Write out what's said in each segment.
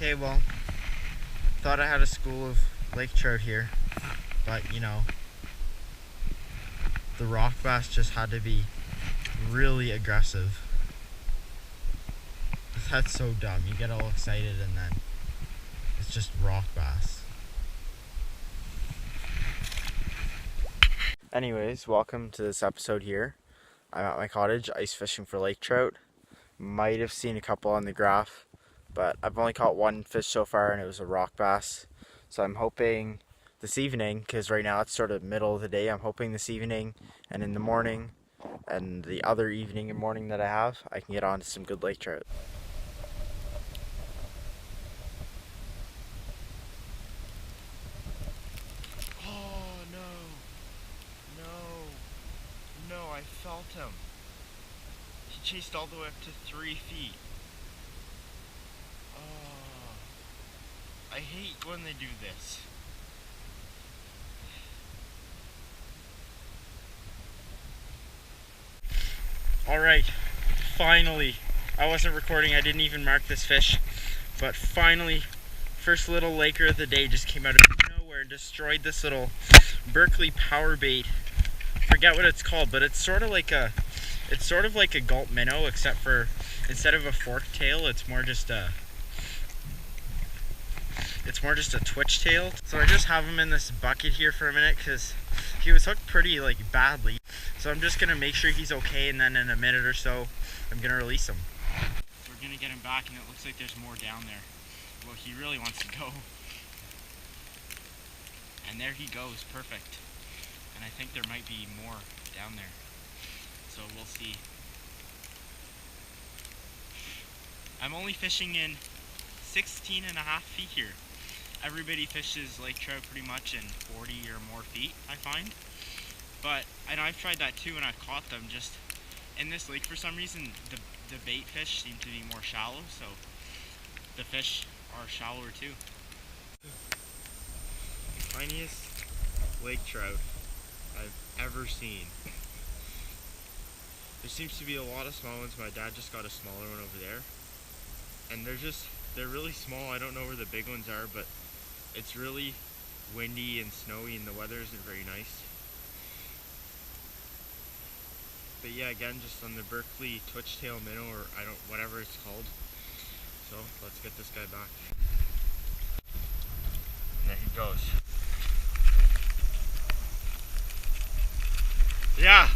Okay, well, thought I had a school of lake trout here, but you know, the rock bass just had to be really aggressive. That's so dumb. You get all excited and then it's just rock bass. Anyways, welcome to this episode here. I'm at my cottage ice fishing for lake trout. Might have seen a couple on the graph, but I've only caught one fish so far and it was a rock bass. So I'm hoping this evening, because right now it's sort of middle of the day, I'm hoping this evening and in the morning and the other evening and morning that I have, I can get on to some good lake trout. Oh no, I felt him. He chased all the way up to 3 feet. Oh, I hate when they do this. Alright, finally. I wasn't recording, I didn't even mark this fish, but finally, first little laker of the day just came out of nowhere and destroyed this little Berkeley power bait. Forget what it's called, but it's sort of like a gulp minnow, except for instead of a forked tail, it's more just a twitch tail. So I just have him in this bucket here for a minute because he was hooked pretty badly. So I'm just gonna make sure he's okay, and then in a minute or so, I'm gonna release him. We're gonna get him back, and it looks like there's more down there. Well, he really wants to go. And there he goes, perfect. And I think there might be more down there. So we'll see. I'm only fishing in 16.5 feet here. Everybody fishes lake trout pretty much in 40 or more feet, I find. But, and I've tried that too, and I've caught them. Just in this lake, for some reason, the bait fish seem to be more shallow, so the fish are shallower too. Tiniest lake trout I've ever seen. There seems to be a lot of small ones. My dad just got a smaller one over there, and they're really small. I don't know where the big ones are, but it's really windy and snowy and the weather isn't very nice. But yeah, again, just on the Berkeley twitchtail minnow, or whatever it's called. So let's get this guy back. And there he goes. Yeah.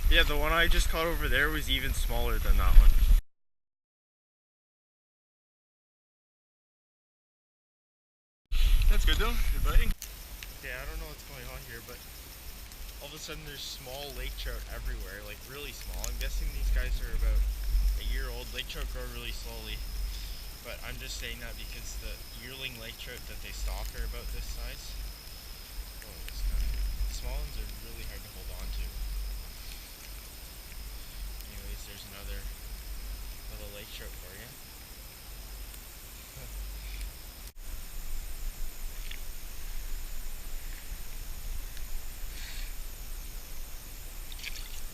Yeah, the one I just caught over there was even smaller than that one. That's good though, you're biting. Okay, I don't know what's going on here, but all of a sudden there's small lake trout everywhere, like really small. I'm guessing these guys are about a year old. Lake trout grow really slowly, but I'm just saying that because the yearling lake trout that they stock are about this size. Oh, the small ones are really hard to hold on to. Anyways, there's another little lake trout for you.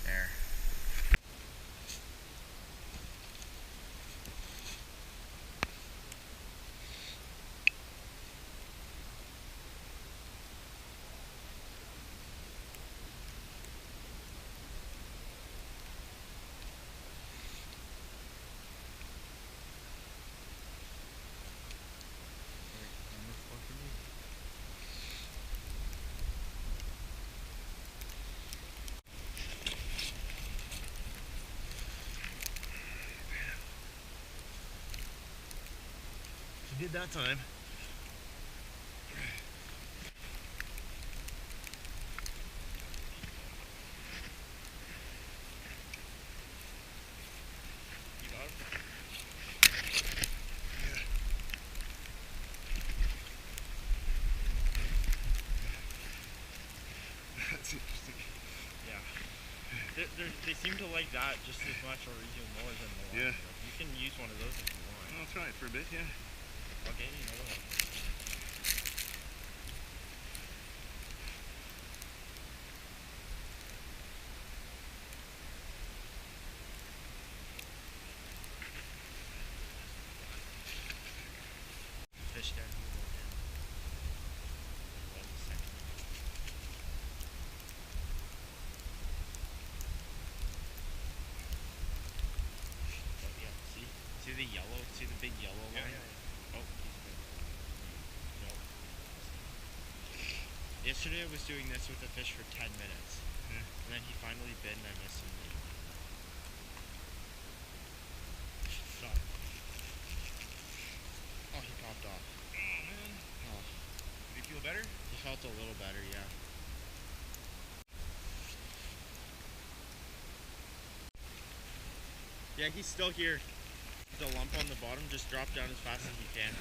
There. He did that time. You got him? Yeah. That's interesting. Yeah. They seem to like that just as much or even more than the one. Yeah. You can use one of those if you want. I'll try it for a bit, yeah. I'll get you another one. the yellow? See the big yellow line? Yeah. Oh, he's good. Nope. Yesterday I was doing this with a fish for 10 minutes. And then he finally bit and I missed him. Stop. Oh, he popped off. Oh, man. Oh. Did he feel better? He felt a little better, yeah. Yeah, he's still here. The lump on the bottom, just drop down as fast as you can.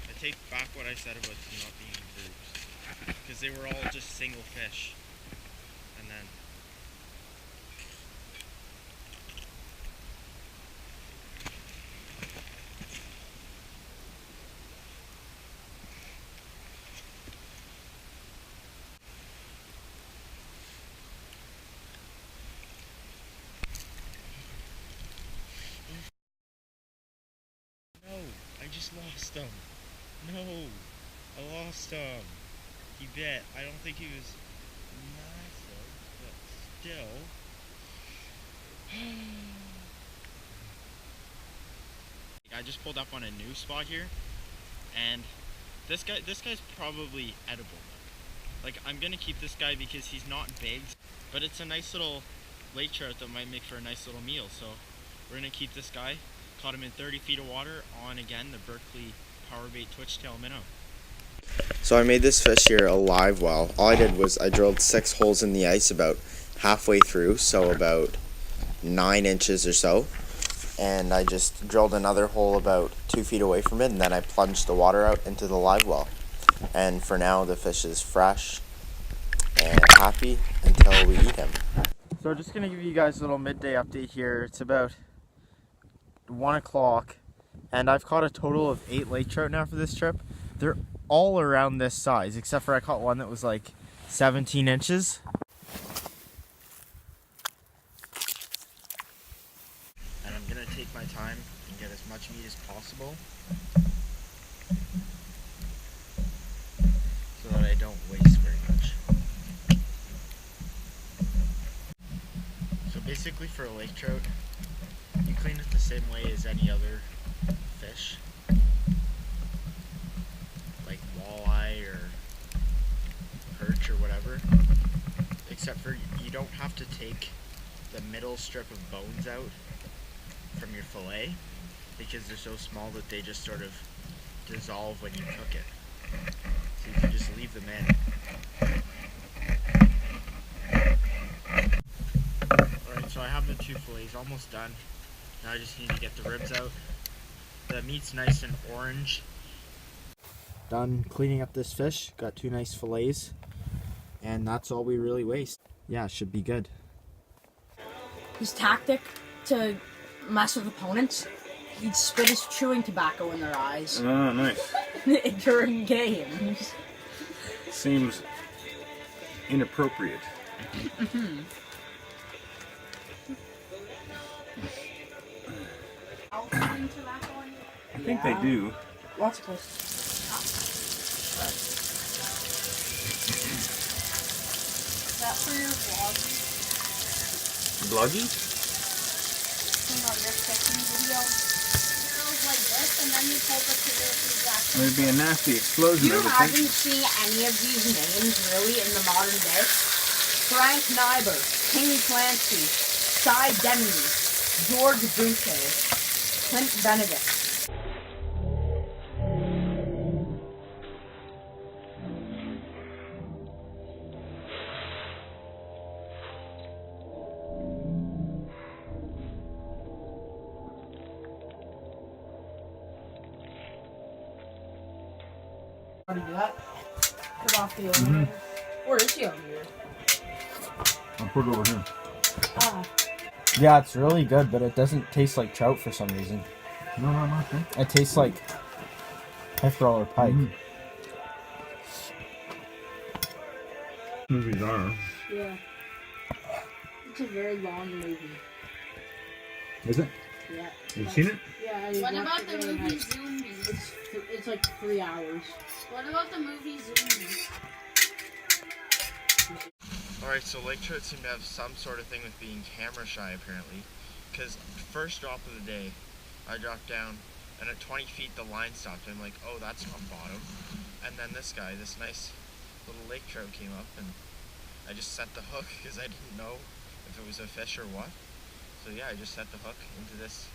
I take back what I said about them not being in groups. Because they were all just single fish. And then... No, I just lost him. No, I lost him. He bit. I don't think he was massive, but still. I just pulled up on a new spot here, and this guy's probably edible now. Like, I'm gonna keep this guy because he's not big, but it's a nice little lake trout that might make for a nice little meal. So we're gonna keep this guy. Caught him in 30 feet of water on, again, the Berkeley Powerbait Twitchtail minnow. So I made this fish here a live well. All I did was I drilled 6 holes in the ice about halfway through, so about 9 inches or so. And I just drilled another hole about 2 feet away from it, and then I plunged the water out into the live well. And for now, the fish is fresh and happy until we eat him. So I'm just going to give you guys a little midday update here. It's about 1 o'clock, and I've caught a total of 8 lake trout now for this trip. They're all around this size, except for I caught one that was like 17 inches. And I'm gonna take my time and get as much meat as possible so that I don't waste very much. So basically for a lake trout, you clean it the same way as any other fish, like walleye or perch or whatever, except for you don't have to take the middle strip of bones out from your fillet because they're so small that they just sort of dissolve when you cook it. So you can just leave them in. Alright, so I have the 2 fillets almost done. Now I just need to get the ribs out. The meat's nice and orange. Done cleaning up this fish. Got 2 nice fillets. And that's all we really waste. Yeah, it should be good. His tactic to mess with opponents, he'd spit his chewing tobacco in their eyes. Oh, nice. During games. Seems inappropriate. I think they do. Lots of places. Is that for your vlog? Bluggy? On your cooking video? It goes like this, and then you pull the trigger to the exact. There'd be a nasty explosion. You haven't seen any of these names really in the modern day. Frank Nyberg, King Clancy, Cy Demi, George Boucher, Clint Benedict. How do you do that? Put off the overheater. Where is the overheater? I'll put it over here. Ah. Yeah, it's really good, but it doesn't taste like trout for some reason. No, not okay. It tastes like pickerel or pike. Movies are. Yeah. It's a very long movie. Is it? Yeah. Have you seen it? Yeah. What about the movie Zombies? It's like 3 hours. What about the movie Zombies? Alright, so lake trout seem to have some sort of thing with being camera shy apparently. because first drop of the day, I dropped down, and at 20 feet the line stopped. I'm like, oh, that's not bottom. And then this guy, this nice little lake trout came up, and I just set the hook because I didn't know if it was a fish or what. So yeah, I just set the hook into this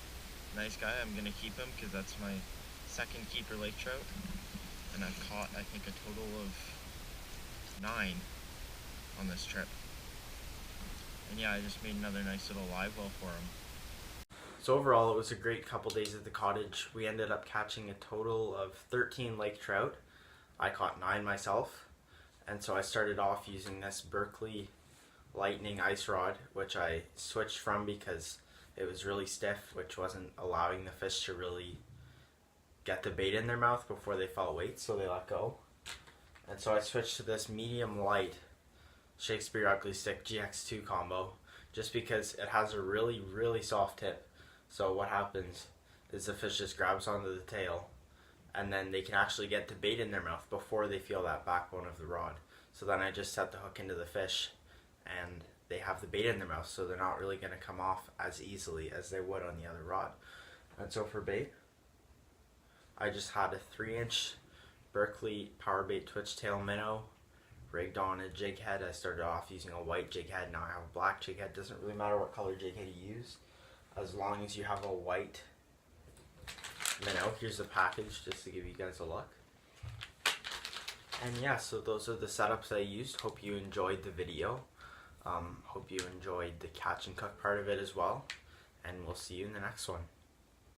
nice guy. I'm gonna keep him because that's my second keeper lake trout, and I've caught, I think, a total of 9 on this trip. And yeah, I just made another nice little live well for him. So overall, it was a great couple days at the cottage. We ended up catching a total of 13 lake trout. I caught 9 myself, and so I started off using this Berkeley Lightning ice rod, which I switched from because it was really stiff, which wasn't allowing the fish to really get the bait in their mouth before they felt weight, so they let go. And so I switched to this medium light Shakespeare Ugly Stick GX2 combo, just because it has a really, really soft tip. So what happens is the fish just grabs onto the tail, and then they can actually get the bait in their mouth before they feel that backbone of the rod. So then I just set the hook into the fish, and they have the bait in their mouth, so they're not really going to come off as easily as they would on the other rod. And so for bait, I just had a 3-inch Berkeley Power Bait Twitch Tail minnow rigged on a jig head. I started off using a white jig head, now I have a black jig head. Doesn't really matter what color jig head you use, as long as you have a white minnow. Here's the package just to give you guys a look. And yeah, so those are the setups I used. Hope you enjoyed the video. Hope you enjoyed the catch and cook part of it as well. And we'll see you in the next one.